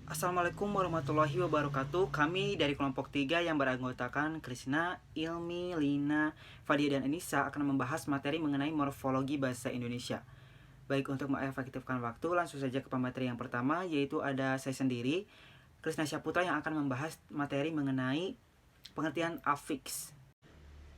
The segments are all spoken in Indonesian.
Assalamualaikum warahmatullahi wabarakatuh. Kami dari kelompok 3 yang beranggotakan Krisna, Ilmi, Lina, Fadia, dan Anissa akan membahas materi mengenai morfologi bahasa Indonesia. Baik, untuk mengefektifkan waktu, langsung saja ke pemateri yang pertama, yaitu ada saya sendiri, Krisna Syaputra, yang akan membahas materi mengenai pengertian afiks.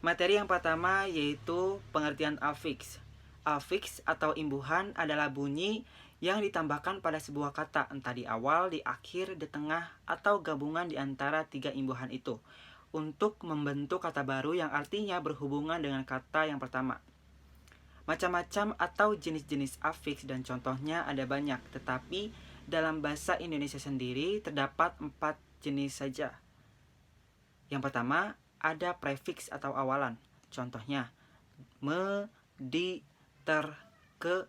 Materi yang pertama yaitu pengertian afiks. Afiks atau imbuhan adalah bunyi yang ditambahkan pada sebuah kata, entah di awal, di akhir, di tengah, atau gabungan di antara tiga imbuhan itu, untuk membentuk kata baru yang artinya berhubungan dengan kata yang pertama. Macam-macam atau jenis-jenis afiks dan contohnya ada banyak, tetapi dalam bahasa Indonesia sendiri terdapat 4 jenis saja. Yang pertama, ada prefiks atau awalan. Contohnya, me, di, ter, ke,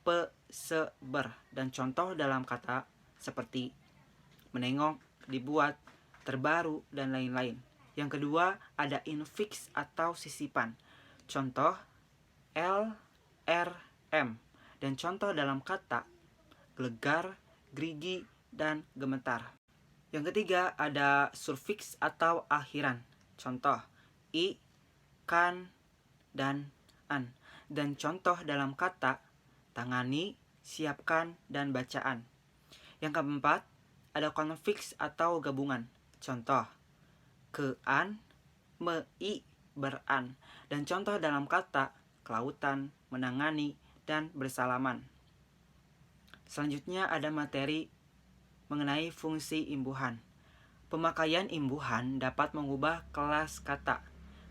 pe, se, ber. Dan contoh dalam kata seperti menengok, dibuat, terbaru, dan lain-lain. Yang kedua, ada infiks atau sisipan. Contoh, l, r, m. Dan contoh dalam kata gelegar, gerigi, dan gemetar. Yang ketiga, ada surfiks atau akhiran. Contoh, i, kan, dan an. Dan contoh dalam kata tangani, siapkan, dan bacaan. Yang keempat, ada konfiks atau gabungan. Contoh, kean, mei, beran. Dan contoh dalam kata kelautan, menangani, dan bersalaman. Selanjutnya ada materi mengenai fungsi imbuhan. Pemakaian imbuhan dapat mengubah kelas kata.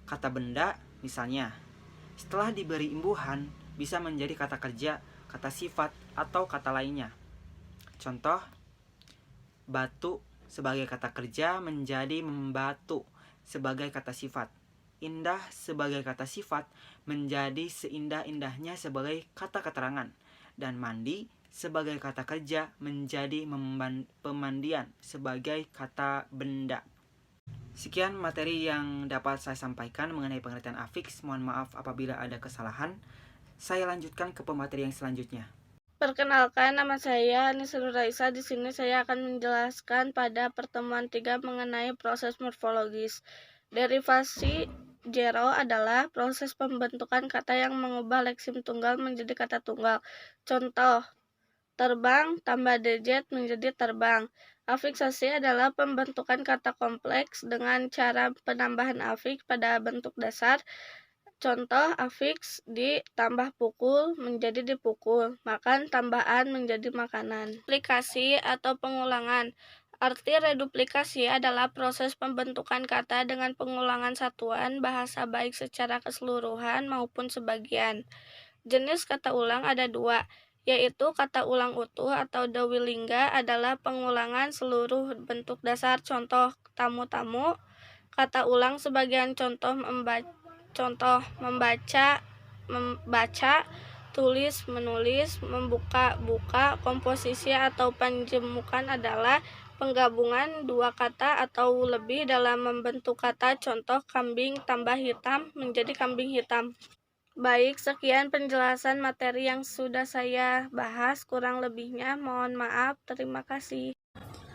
Kata benda, misalnya, setelah diberi imbuhan, bisa menjadi kata kerja, kata sifat, atau kata lainnya. Contoh, batu sebagai kata kerja menjadi membatu sebagai kata sifat. Indah sebagai kata sifat menjadi seindah-indahnya sebagai kata keterangan. Dan mandi sebagai kata kerja menjadi pemandian sebagai kata benda. Sekian materi yang dapat saya sampaikan mengenai pengertian afiks. Mohon maaf apabila ada kesalahan. Saya lanjutkan ke pemateri yang selanjutnya. Perkenalkan, nama saya Anissa Nuraisa. Di sini saya akan menjelaskan pada pertemuan 3 mengenai proses morfologis. Derivasi zero adalah proses pembentukan kata yang mengubah leksim tunggal menjadi kata tunggal. Contoh, terbang tambah dz menjadi terbang. Afiksasi adalah pembentukan kata kompleks dengan cara penambahan afiks pada bentuk dasar. Contoh afiks ditambah pukul menjadi dipukul, makan tambahan menjadi makanan. Duplikasi atau pengulangan. Arti reduplikasi adalah proses pembentukan kata dengan pengulangan satuan bahasa baik secara keseluruhan maupun sebagian. Jenis kata ulang ada 2, yaitu kata ulang utuh atau dewilingga adalah pengulangan seluruh bentuk dasar. Contoh tamu-tamu. Kata ulang sebagian contoh membaca, membaca, tulis, menulis, membuka, buka. Komposisi atau penjemukan adalah penggabungan dua kata atau lebih dalam membentuk kata. Contoh kambing tambah hitam menjadi kambing hitam. Baik, sekian penjelasan materi yang sudah saya bahas. Kurang lebihnya mohon maaf. Terima kasih.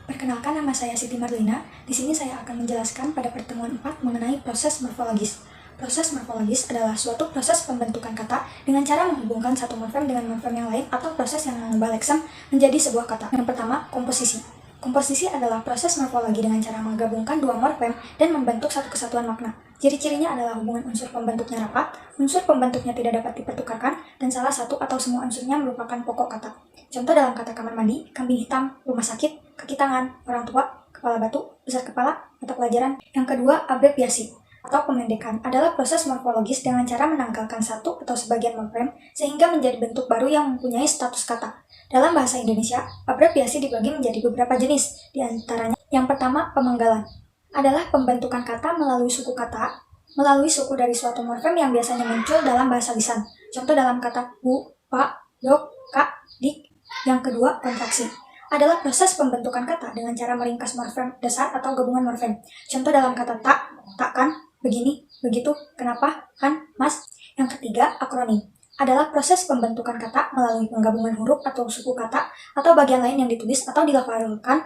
Perkenalkan, nama saya Siti Marlina. Di sini saya akan menjelaskan pada pertemuan 4 mengenai proses morfologis. Proses morfologis adalah suatu proses pembentukan kata dengan cara menghubungkan satu morfem dengan morfem yang lain atau proses yang mengubah leksem menjadi sebuah kata. Yang pertama, komposisi. Komposisi adalah proses morfologi dengan cara menggabungkan dua morfem dan membentuk satu kesatuan makna. Ciri-cirinya adalah hubungan unsur pembentuknya rapat, unsur pembentuknya tidak dapat dipertukarkan, dan salah satu atau semua unsurnya merupakan pokok kata. Contoh dalam kata kamar mandi, kambing hitam, rumah sakit, kaki tangan, orang tua, kepala batu, besar kepala, mata pelajaran. Yang kedua, abreviasi atau pemendekan adalah proses morfologis dengan cara menanggalkan satu atau sebagian morfem sehingga menjadi bentuk baru yang mempunyai status kata. Dalam bahasa Indonesia, abreviasi dibagi menjadi beberapa jenis. Di antaranya, yang pertama, pemenggalan adalah pembentukan kata melalui suku kata, melalui suku dari suatu morfem yang biasanya muncul dalam bahasa lisan. Contoh dalam kata bu, pak, dok, kak, dik. Yang kedua, kontraksi adalah proses pembentukan kata dengan cara meringkas morfem dasar atau gabungan morfem. Contoh dalam kata tak, takkan, begini, begitu, kenapa, kan, mas. Yang ketiga, akronim adalah proses pembentukan kata melalui penggabungan huruf atau suku kata atau bagian lain yang ditulis atau dilafalkan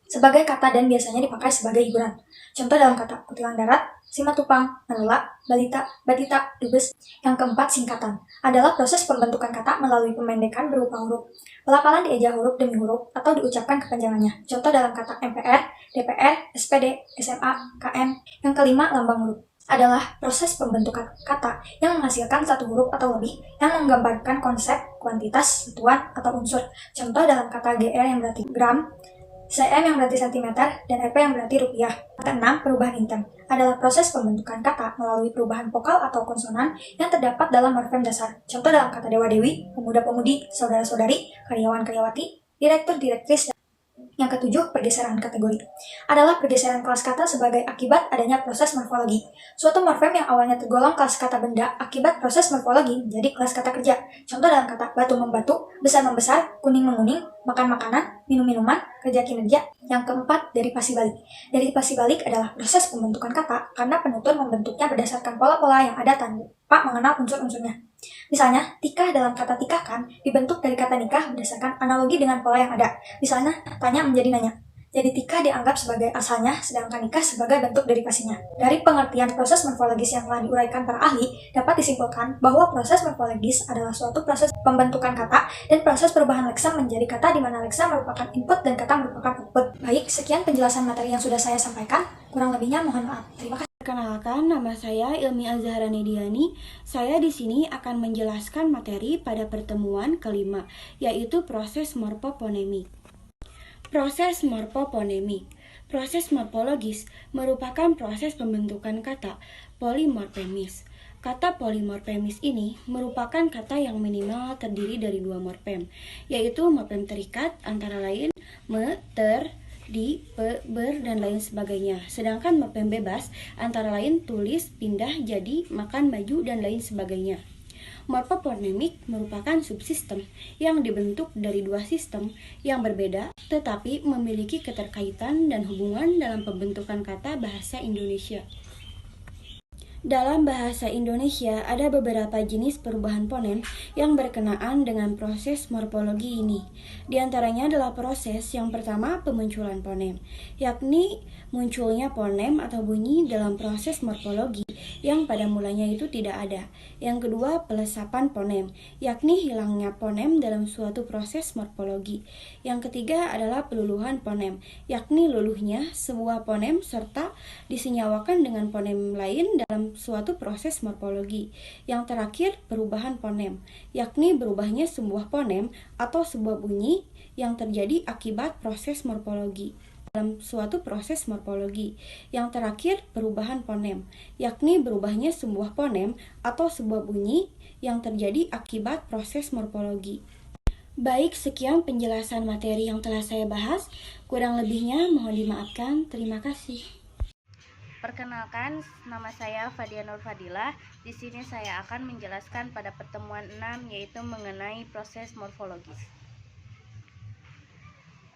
sebagai kata dan biasanya dipakai sebagai hiburan. Contoh dalam kata kutilang darat, simatupang, menela, balita, batita, dubes. Yang keempat, singkatan adalah proses pembentukan kata melalui pemendekan berupa huruf. Pelafalan dieja huruf demi huruf atau diucapkan kepanjangannya. Contoh dalam kata MPR, DPR, SPD, SMA, KM. Yang kelima, lambang huruf adalah proses pembentukan kata yang menghasilkan satu huruf atau lebih yang menggambarkan konsep, kuantitas, satuan, atau unsur. Contoh dalam kata GR yang berarti gram, cm yang berarti cm, dan rp yang berarti rupiah. Keenam, perubahan inten adalah proses pembentukan kata melalui perubahan vokal atau konsonan yang terdapat dalam morfem dasar. Contoh dalam kata dewa-dewi, pemuda-pemudi, saudara-saudari, karyawan-karyawati, direktur-direktris. Yang ketujuh, pergeseran kategori adalah pergeseran kelas kata sebagai akibat adanya proses morfologi. Suatu morfem yang awalnya tergolong kelas kata benda akibat proses morfologi menjadi kelas kata kerja. Contoh dalam kata batu membatu, besar membesar, kuning menguning, makan makanan, minum minuman, kerja kinerja. Yang keempat, derivasi balik. Derivasi balik adalah proses pembentukan kata karena penutur membentuknya berdasarkan pola-pola yang ada tanpa mengenal unsur-unsurnya. Misalnya, tikah dalam kata tikahkan dibentuk dari kata nikah berdasarkan analogi dengan pola yang ada. Misalnya, tanya menjadi nanya. Jadi tikah dianggap sebagai asalnya, sedangkan nikah sebagai bentuk derivasinya. Dari pengertian proses morfologis yang telah diuraikan para ahli, dapat disimpulkan bahwa proses morfologis adalah suatu proses pembentukan kata dan proses perubahan leksem menjadi kata di mana leksem merupakan input dan kata merupakan output. Baik, sekian penjelasan materi yang sudah saya sampaikan. Kurang lebihnya mohon maaf. Terima kasih. Perkenalkan, nama saya Ilmi Azharani Diani. Saya di sini akan menjelaskan materi pada pertemuan kelima, yaitu proses morfoponemik. Proses morfoponemik. Proses morfologis merupakan proses pembentukan kata polimorfemis. Kata polimorfemis ini merupakan kata yang minimal terdiri dari dua morfem, yaitu morfem terikat antara lain me, ter, di, pe, ber, dan lain sebagainya. Sedangkan morfem bebas antara lain tulis, pindah, jadi, makan, baju, dan lain sebagainya. Morfoponemik merupakan subsistem yang dibentuk dari dua sistem yang berbeda tetapi memiliki keterkaitan dan hubungan dalam pembentukan kata bahasa Indonesia. Dalam bahasa Indonesia ada beberapa jenis perubahan ponem yang berkenaan dengan proses morfologi ini. Di antaranya adalah proses yang pertama pemunculan ponem, yakni munculnya ponem atau bunyi dalam proses morfologi yang pada mulanya itu tidak ada. Yang kedua, pelesapan ponem, yakni hilangnya ponem dalam suatu proses morfologi. Yang ketiga adalah peluluhan ponem, yakni luluhnya sebuah ponem serta disenyawakan dengan ponem lain dalam suatu proses morfologi. Yang terakhir, perubahan ponem, yakni berubahnya sebuah ponem atau sebuah bunyi yang terjadi akibat proses morfologi dalam suatu proses morfologi. Yang terakhir, perubahan ponem, yakni berubahnya sebuah ponem atau sebuah bunyi yang terjadi akibat proses morfologi. Baik, sekian penjelasan materi yang telah saya bahas. Kurang lebihnya mohon dimaafkan. Terima kasih. Perkenalkan, nama saya Fadia Nur Fadilah. Di sini saya akan menjelaskan pada pertemuan 6 yaitu mengenai proses morfologis.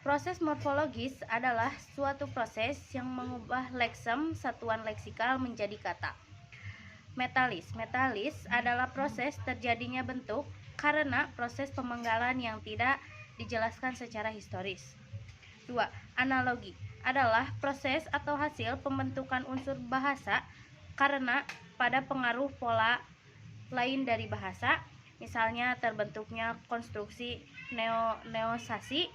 Proses morfologis adalah suatu proses yang mengubah leksem satuan leksikal menjadi kata. Metalis adalah proses terjadinya bentuk karena proses pemenggalan yang tidak dijelaskan secara historis. 2. Analogi adalah proses atau hasil pembentukan unsur bahasa karena pada pengaruh pola lain dari bahasa, misalnya terbentuknya konstruksi neosasi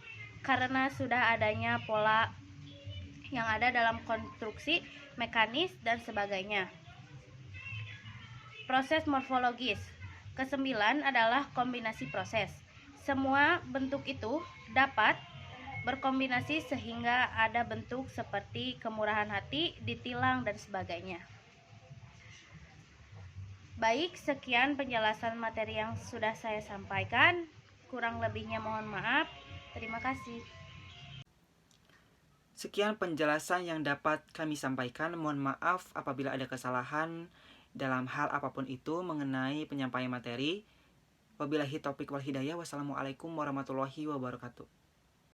karena sudah adanya pola yang ada dalam konstruksi mekanis dan sebagainya. Proses morfologis. Kesembilan adalah kombinasi proses. Semua bentuk itu dapat berkombinasi sehingga ada bentuk seperti kemurahan hati, ditilang, dan sebagainya. Baik, sekian penjelasan materi yang sudah saya sampaikan. Kurang lebihnya mohon maaf. Terima kasih. Sekian penjelasan yang dapat kami sampaikan. Mohon maaf apabila ada kesalahan dalam hal apapun itu mengenai penyampaian materi. Wabillahi taufiq wal hidayah. Wassalamualaikum warahmatullahi wabarakatuh.